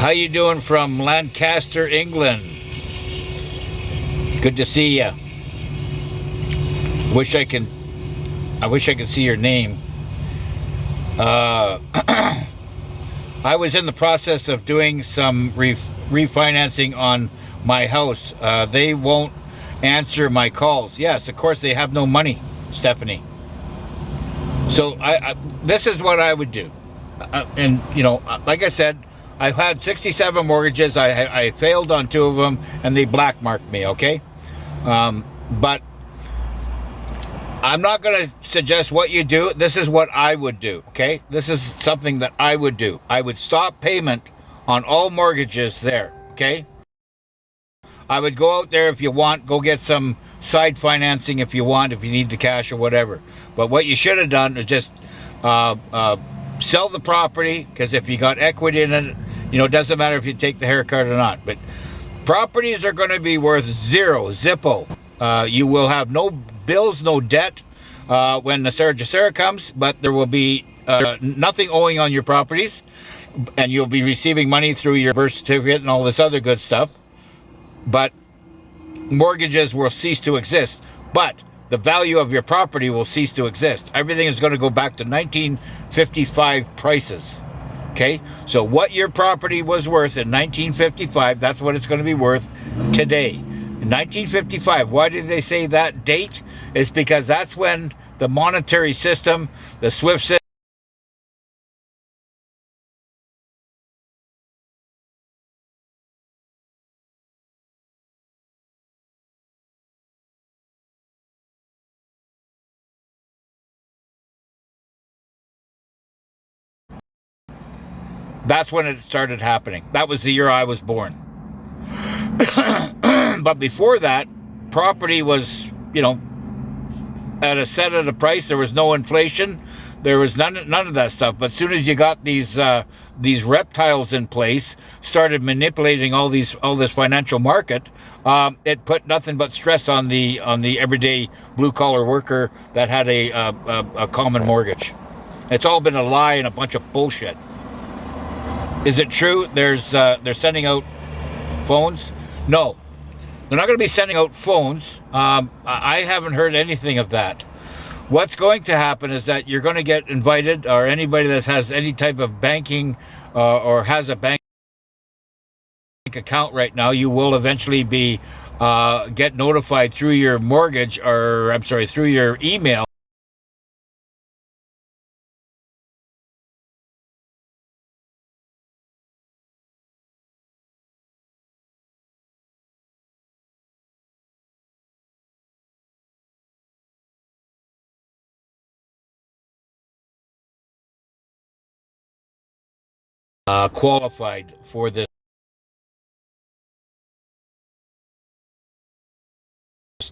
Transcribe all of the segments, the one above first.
How you doing from Lancaster, England? Good to see you. I wish I could see your name. I was in the process of doing some refinancing on my house. They won't answer my calls. Yes, of course they have no money, Stephanie. So this is what I would do. And you know, like I said, I've had 67 mortgages. I failed on 2 of them, and they black marked me. Okay, but I'm not going to suggest what you do. This is what I would do. Okay, this is something that I would do. I would stop payment on all mortgages there. Okay, I would go out there if you want. Go get some side financing if you want, if you need the cash or whatever. But what you should have done is just sell the property, because if you got equity in it, you know, it doesn't matter if you take the haircut or not. But properties are going to be worth zero, zippo. You will have no bills, no debt when the Sarah Jacera comes, but there will be nothing owing on your properties, and you'll be receiving money through your birth certificate and all this other good stuff. But mortgages will cease to exist, but the value of your property will cease to exist. Everything is going to go back to 1955 prices. Okay, so what your property was worth in 1955, that's what it's going to be worth today. In 1955, why did they say that date? It's because that's when the monetary system, the SWIFT system, that's when it started happening. That was the year I was born. But before that, property was, you know, at a set at a price. There was no inflation. There was none of that stuff. But as soon as you got these reptiles in place, started manipulating all this financial market, it put nothing but stress on the everyday blue collar worker that had a common mortgage. It's all been a lie and a bunch of bullshit. Is it true? They're sending out phones? No, they're not going to be sending out phones. I haven't heard anything of that. What's going to happen is that you're going to get invited, or anybody that has any type of banking or has a bank account right now, you will eventually be get notified through your mortgage, or I'm sorry, through your email. Qualified for this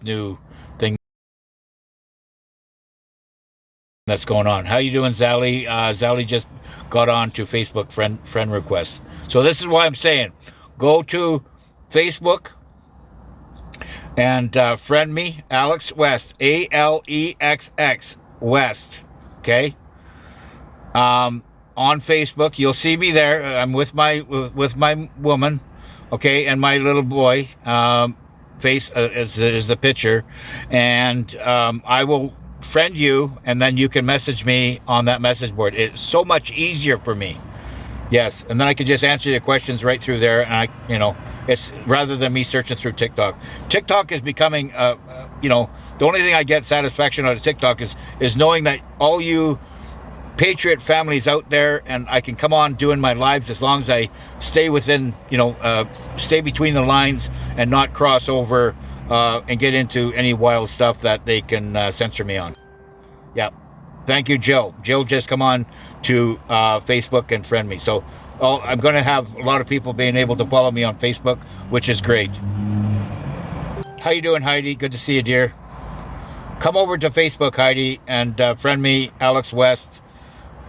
new thing that's going on. How you doing, Zally? Zally just got on to Facebook friend request. So this is why I'm saying, go to Facebook and friend me, Alex West, ALEXX West. Okay. On Facebook, you'll see me there. I'm with my woman, okay, and my little boy. Face is the picture, and I will friend you, and then you can message me on that message board. It's so much easier for me. Yes, and then I can just answer your questions right through there, and it's rather than me searching through TikTok. TikTok is becoming, the only thing I get satisfaction out of TikTok is knowing that all you patriot families out there, and I can come on doing my lives as long as I stay within, stay between the lines and not cross over and get into any wild stuff that they can censor me on. Yeah. Thank you, Jill. Jill just come on to Facebook and friend me. So I'm going to have a lot of people being able to follow me on Facebook, which is great. How you doing, Heidi? Good to see you, dear. Come over to Facebook, Heidi, and friend me, Alex West,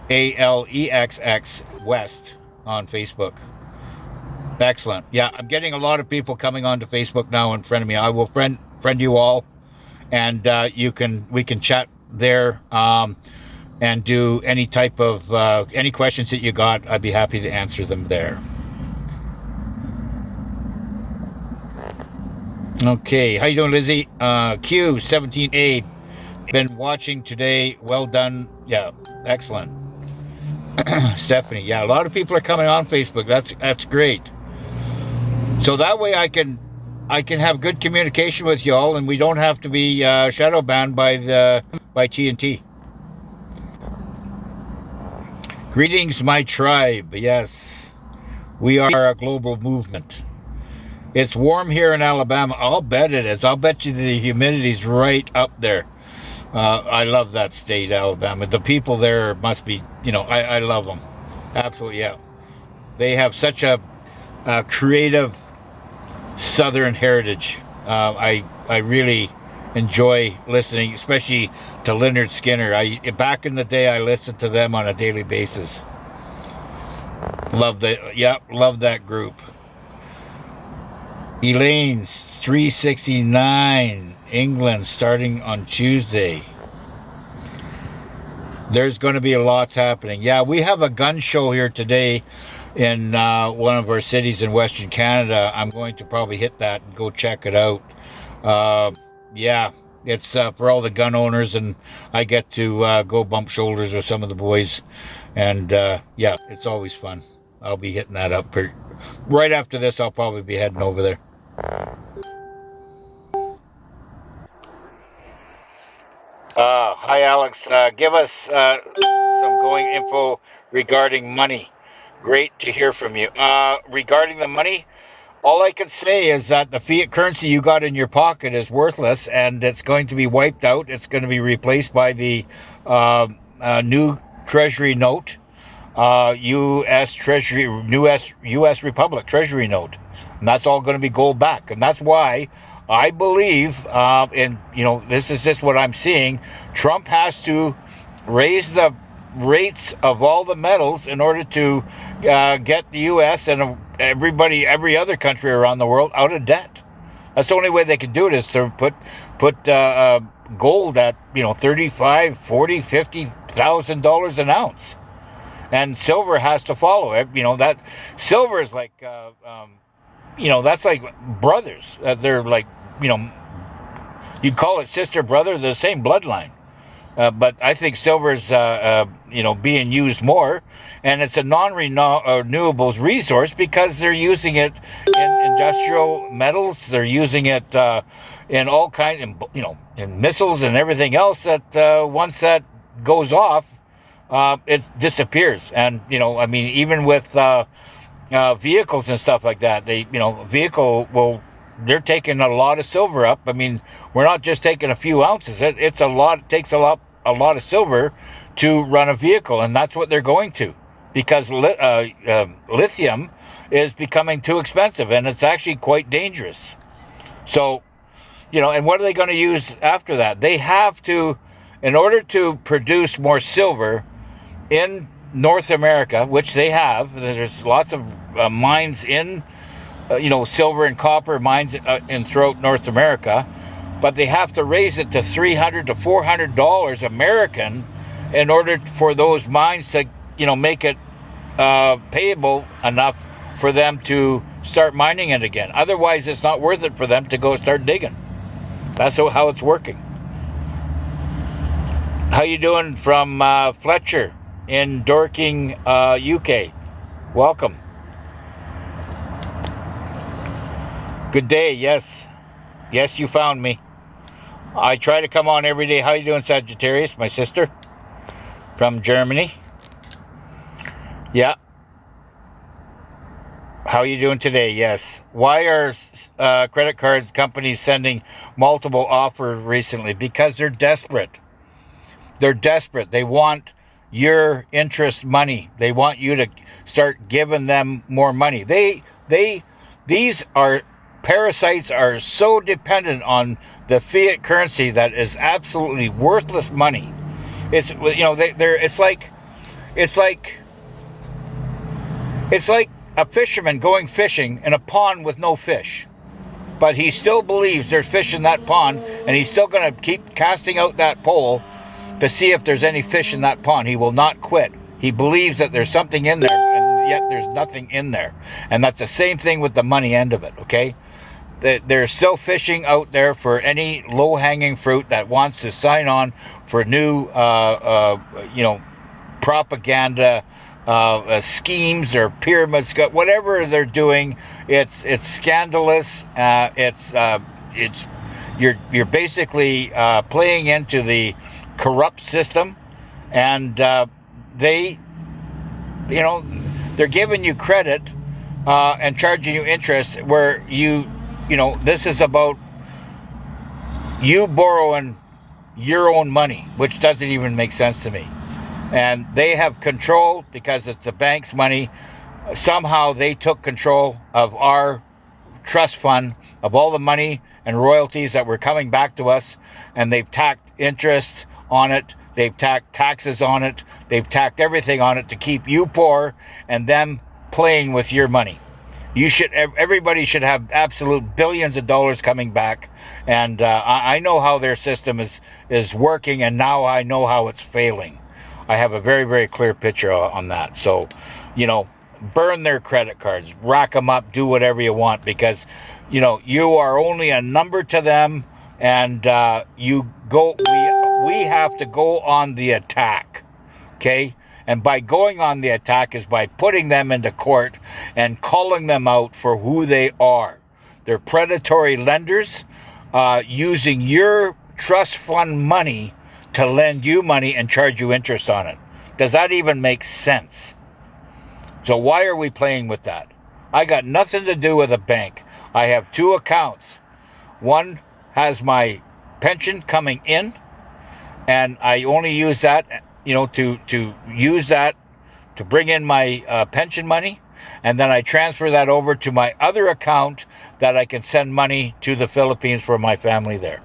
ALEXX West on Facebook. Excellent. Yeah, I'm getting a lot of people coming onto Facebook now and friending me. I will friend you all, and we can chat there and do any type of any questions that you got. I'd be happy to answer them there. Okay, how you doing, Lizzie? Q17A. Been watching today. Well done. Yeah, excellent. Stephanie. Yeah, a lot of people are coming on Facebook. That's great. So that way I can have good communication with y'all, and we don't have to be shadow banned by TNT. Greetings, my tribe. Yes, we are a global movement. It's warm here in Alabama. I'll bet it is. I'll bet you the humidity's right up there. I love that state, Alabama. The people there must be, I love them. Absolutely, yeah. They have such a creative Southern heritage. I really enjoy listening, especially to Leonard Skinner. Back in the day, I listened to them on a daily basis. Love that group. Elaine's 369, England, starting on Tuesday. There's going to be a lot happening. Yeah, we have a gun show here today in one of our cities in Western Canada. I'm going to probably hit that and go check it out. Yeah, it's for all the gun owners, and I get to go bump shoulders with some of the boys. And yeah, it's always fun. I'll be hitting that up. Right after this, I'll probably be heading over there. Hi, Alex. Give us some going info regarding money. Great to hear from you. Regarding the money, all I can say is that the fiat currency you got in your pocket is worthless, and it's going to be wiped out. It's going to be replaced by the new Treasury note, U.S. Treasury, U.S. Republic Treasury note, and that's all going to be gold back. And that's why I believe, and this is just what I'm seeing, Trump has to raise the rates of all the metals in order to get the U.S. and every other country around the world out of debt. That's the only way they can do it, is to put gold at $35,000, $40,000, $50,000 an ounce, and silver has to follow it. That silver is like that's like brothers. They're like you'd call it sister brother, the same bloodline. But I think silver's being used more, and it's a non-renewables resource because they're using it in industrial metals. They're using it in all kinds, in missiles and everything else. That once that goes off, it disappears. And even with vehicles and stuff like that, they're taking a lot of silver up. We're not just taking a few ounces. It takes a lot of silver to run a vehicle, and that's what they're going to, because lithium is becoming too expensive, and it's actually quite dangerous. So, and what are they going to use after that? They have to, in order to produce more silver in North America, which they have. There's lots of mines in silver and copper mines in throughout North America, but they have to raise it to $300 to $400 American in order for those mines to make it payable enough for them to start mining it again. Otherwise, it's not worth it for them to go start digging. That's how it's working. How you doing from Fletcher in Dorking, UK? Welcome. Good day. Yes, you found me. I try to come on every day. How you doing, Sagittarius, my sister from Germany? Yeah. How you doing today? Yes. Why are credit card companies sending multiple offers recently? Because they're desperate. They're desperate. They want your interest money. They want you to start giving them more money. These parasites are so dependent on the fiat currency that is absolutely worthless money. It's like a fisherman going fishing in a pond with no fish, but he still believes there's fish in that pond, and he's still going to keep casting out that pole to see if there's any fish in that pond. He will not quit. He believes that there's something in there, and yet there's nothing in there. And that's the same thing with the money end of it, okay? they're still fishing out there for any low-hanging fruit that wants to sign on for new, propaganda schemes or pyramids, whatever they're doing. It's scandalous. You're basically playing into the corrupt system, and they're giving you credit and charging you interest where this is about you borrowing your own money, which doesn't even make sense to me. And they have control because it's the bank's money. Somehow they took control of our trust fund, of all the money and royalties that were coming back to us, and they've tacked interest on it, they've tacked taxes on it, they've tacked everything on it to keep you poor and them playing with your money. Everybody should have absolute billions of dollars coming back, and I know how their system is working, and now I know how it's failing. I have a very, very clear picture on that. So, burn their credit cards, rack them up, do whatever you want, because, you are only a number to them, and we have to go on the attack, okay? And by going on the attack is by putting them into court and calling them out for who they are. They're predatory lenders using your trust fund money to lend you money and charge you interest on it. Does that even make sense? So why are we playing with that? I got nothing to do with a bank. I have two accounts. One has my pension coming in, and I only use that, to use that to bring in my pension money, and then I transfer that over to my other account that I can send money to the Philippines for my family there.